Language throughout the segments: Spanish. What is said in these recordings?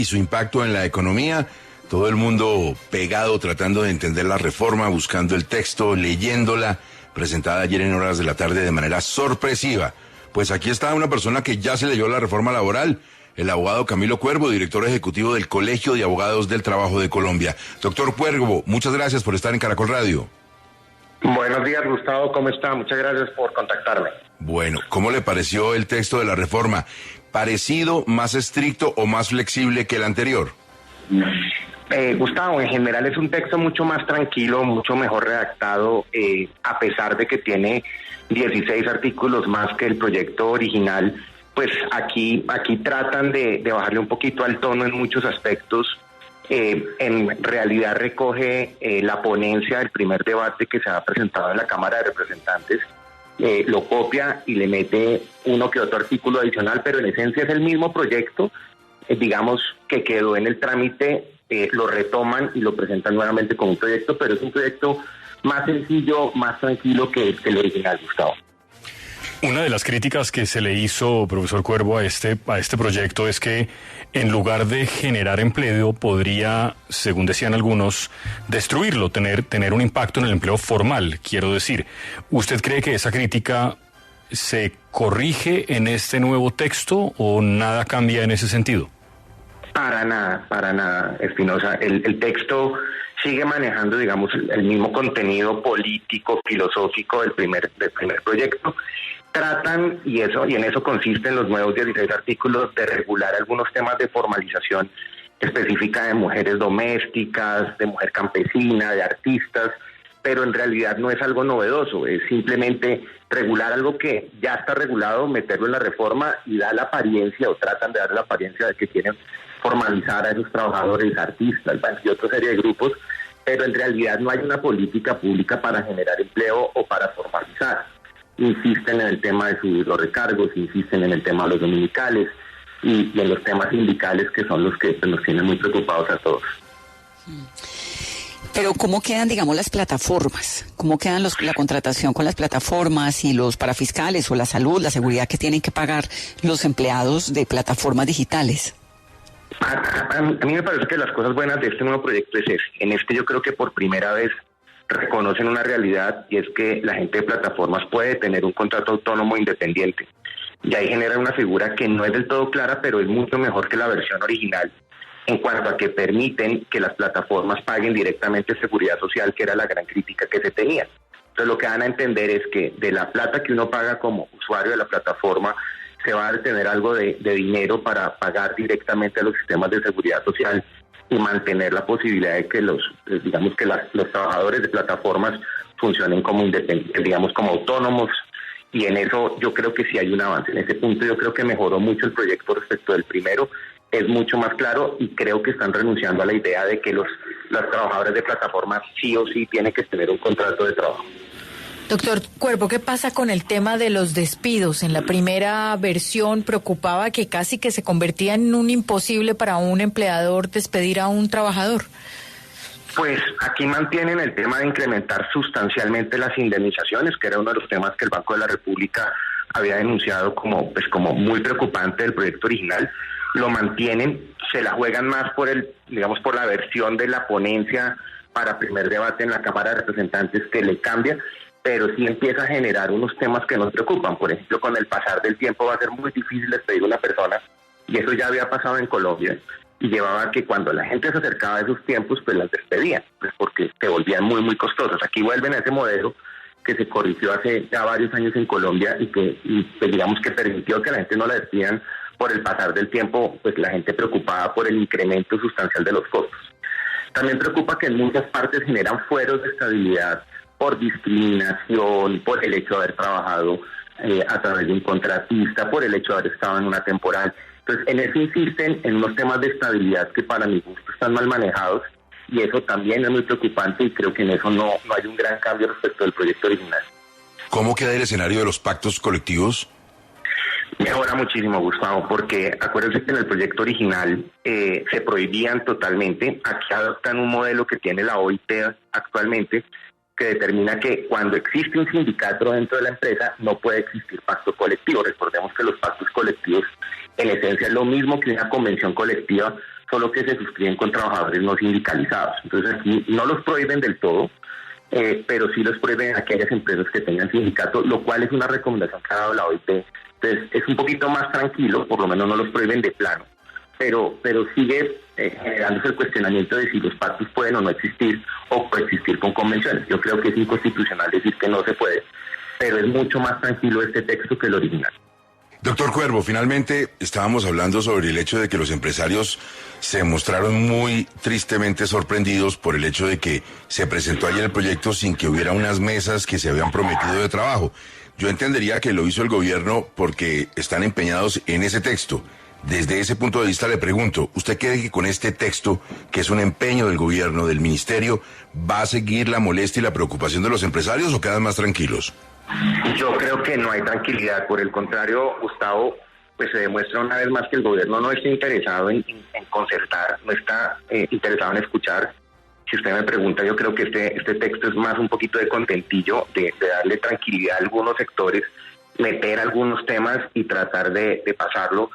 y su impacto en la economía. Todo el mundo pegado tratando de entender la reforma, buscando el texto, leyéndola, presentada ayer en horas de la tarde de manera sorpresiva. Pues aquí está una persona que ya se leyó la reforma laboral, el abogado Camilo Cuervo, director ejecutivo del Colegio de Abogados del Trabajo de Colombia. Doctor Cuervo, muchas gracias por estar en Caracol Radio. Buenos días, Gustavo, ¿cómo está? Muchas gracias por contactarme. Bueno, ¿cómo le pareció el texto de la reforma? ¿Parecido, más estricto o más flexible que el anterior? Gustavo, en general es un texto mucho más tranquilo, mucho mejor redactado, a pesar de que tiene 16 artículos más que el proyecto original. Pues aquí tratan de bajarle un poquito al tono en muchos aspectos. En realidad recoge la ponencia del primer debate que se ha presentado en la Cámara de Representantes, lo copia y le mete uno que otro artículo adicional, pero en esencia es el mismo proyecto, digamos, que quedó en el trámite, lo retoman y lo presentan nuevamente como un proyecto, pero es un proyecto más sencillo, más tranquilo que el original, Gustavo. Una de las críticas que se le hizo, profesor Cuervo, a este proyecto es que en lugar de generar empleo podría, según decían algunos, destruirlo, tener un impacto en el empleo formal. Quiero decir, ¿usted cree que esa crítica se corrige en este nuevo texto o nada cambia en ese sentido? Para nada, Espinosa. El texto sigue manejando, digamos, el mismo contenido político, filosófico del primer proyecto. Tratan, y en eso consisten los nuevos 16 artículos, de regular algunos temas de formalización específica de mujeres domésticas, de mujer campesina, de artistas, pero en realidad no es algo novedoso, es simplemente regular algo que ya está regulado, meterlo en la reforma y da la apariencia, o tratan de dar la apariencia de que quieren formalizar a esos trabajadores, artistas y otra serie de grupos, pero en realidad no hay una política pública para generar empleo o para formalizar. Insisten en el tema de subir los recargos, insisten en el tema de los dominicales y en los temas sindicales, que son los que nos tienen muy preocupados a todos. Pero ¿cómo quedan, digamos, las plataformas? ¿Cómo quedan la contratación con las plataformas y los parafiscales o la salud, la seguridad que tienen que pagar los empleados de plataformas digitales? A mí me parece que las cosas buenas de este nuevo proyecto es ese. En este yo creo que por primera vez reconocen una realidad, y es que la gente de plataformas puede tener un contrato autónomo independiente. Y ahí generan una figura que no es del todo clara, pero es mucho mejor que la versión original, en cuanto a que permiten que las plataformas paguen directamente seguridad social, que era la gran crítica que se tenía. Entonces lo que dan a entender es que de la plata que uno paga como usuario de la plataforma, se va a tener algo de dinero para pagar directamente a los sistemas de seguridad social y mantener la posibilidad de que los trabajadores de plataformas funcionen como independientes, digamos, como autónomos, y en eso yo creo que sí hay un avance. En ese punto yo creo que mejoró mucho el proyecto respecto del primero, es mucho más claro, y creo que están renunciando a la idea de que los trabajadores de plataformas sí o sí tienen que tener un contrato de trabajo. Doctor Cuervo, ¿qué pasa con el tema de los despidos? En la primera versión preocupaba que casi que se convertía en un imposible para un empleador despedir a un trabajador. Pues aquí mantienen el tema de incrementar sustancialmente las indemnizaciones, que era uno de los temas que el Banco de la República había denunciado como muy preocupante del proyecto original. Lo mantienen, se la juegan más por la versión de la ponencia para primer debate en la Cámara de Representantes, que le cambia, pero sí empieza a generar unos temas que nos preocupan. Por ejemplo, con el pasar del tiempo va a ser muy difícil despedir a una persona, y eso ya había pasado en Colombia, y llevaba a que cuando la gente se acercaba a esos tiempos, pues las despedían, pues porque se volvían muy, muy costosas. Aquí vuelven a ese modelo que se corrigió hace ya varios años en Colombia y pues digamos que permitió que la gente no la despidan por el pasar del tiempo, pues la gente preocupada por el incremento sustancial de los costos. También preocupa que en muchas partes generan fueros de estabilidad por discriminación, por el hecho de haber trabajado a través de un contratista, por el hecho de haber estado en una temporal. Entonces, en eso insisten en unos temas de estabilidad que para mi gusto están mal manejados, y eso también es muy preocupante, y creo que en eso no hay un gran cambio respecto del proyecto original. ¿Cómo queda el escenario de los pactos colectivos? Mejora muchísimo, Gustavo, porque acuérdense que en el proyecto original se prohibían totalmente. Aquí adoptan un modelo que tiene la OIT actualmente, que determina que cuando existe un sindicato dentro de la empresa no puede existir pacto colectivo. Recordemos que los pactos colectivos en esencia es lo mismo que una convención colectiva solo que se suscriben con trabajadores no sindicalizados. Entonces aquí no los prohíben del todo, pero sí los prohíben a aquellas empresas que tengan sindicato, lo cual es una recomendación que ha dado la OIT. Entonces es un poquito más tranquilo, por lo menos no los prohíben de plano, pero sigue generándose el cuestionamiento de si los pactos pueden o no existir o coexistir con convenciones. Yo creo que es inconstitucional decir que no se puede, pero es mucho más tranquilo este texto que el original. Doctor Cuervo, finalmente estábamos hablando sobre el hecho de que los empresarios se mostraron muy tristemente sorprendidos por el hecho de que se presentó ayer el proyecto sin que hubiera unas mesas que se habían prometido de trabajo. Yo entendería que lo hizo el gobierno porque están empeñados en ese texto. Desde ese punto de vista le pregunto, ¿usted cree que con este texto, que es un empeño del gobierno, del ministerio, va a seguir la molestia y la preocupación de los empresarios o quedan más tranquilos? Yo creo que no hay tranquilidad. Por el contrario, Gustavo, pues se demuestra una vez más que el gobierno no está interesado en concertar, no está interesado en escuchar. Si usted me pregunta, yo creo que este texto es más un poquito de contentillo, de darle tranquilidad a algunos sectores, meter algunos temas y tratar de pasarlo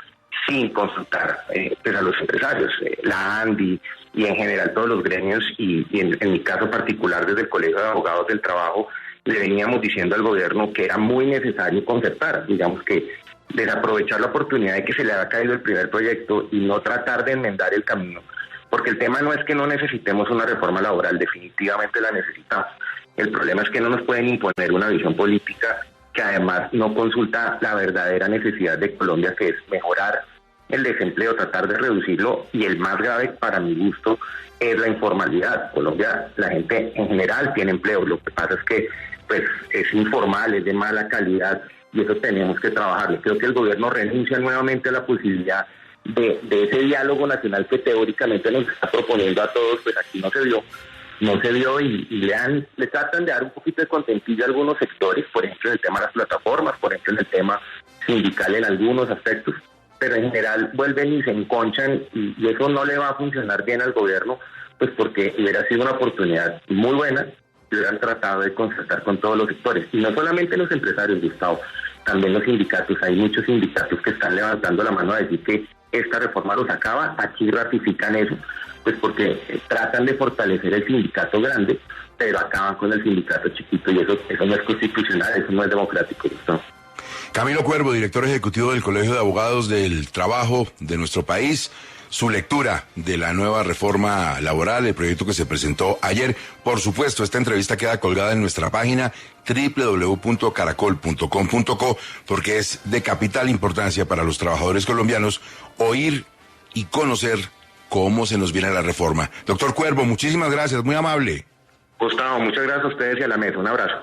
sin consultar pues a los empresarios, la ANDI y en general todos los gremios y en mi caso particular desde el Colegio de Abogados del Trabajo le veníamos diciendo al gobierno que era muy necesario concertar, digamos que desaprovechar la oportunidad de que se le había caído el primer proyecto y no tratar de enmendar el camino, porque el tema no es que no necesitemos una reforma laboral, definitivamente la necesitamos. El problema es que no nos pueden imponer una visión política que además no consulta la verdadera necesidad de Colombia, que es mejorar el desempleo, tratar de reducirlo, y el más grave para mi gusto es la informalidad. Colombia, la gente en general tiene empleo, lo que pasa es que pues es informal, es de mala calidad y eso tenemos que trabajarlo. Creo que el gobierno renuncia nuevamente a la posibilidad de ese diálogo nacional que teóricamente nos está proponiendo a todos, pues aquí no se vio y le tratan de dar un poquito de contentillo a algunos sectores, por ejemplo en el tema de las plataformas, por ejemplo en el tema sindical en algunos aspectos, pero en general vuelven y se enconchan y eso no le va a funcionar bien al gobierno, pues porque hubiera sido una oportunidad muy buena si hubieran tratado de concertar con todos los sectores, y no solamente los empresarios, Gustavo, también los sindicatos. Hay muchos sindicatos que están levantando la mano a decir que esta reforma los acaba. Aquí ratifican eso, pues porque tratan de fortalecer el sindicato grande, pero acaban con el sindicato chiquito, y eso no es constitucional, eso no es democrático, Gustavo. Camilo Cuervo, director ejecutivo del Colegio de Abogados del Trabajo de nuestro país, su lectura de la nueva reforma laboral, el proyecto que se presentó ayer. Por supuesto, esta entrevista queda colgada en nuestra página www.caracol.com.co, porque es de capital importancia para los trabajadores colombianos oír y conocer cómo se nos viene la reforma. Doctor Cuervo, muchísimas gracias, muy amable. Gustavo, muchas gracias a ustedes y a la mesa. Un abrazo.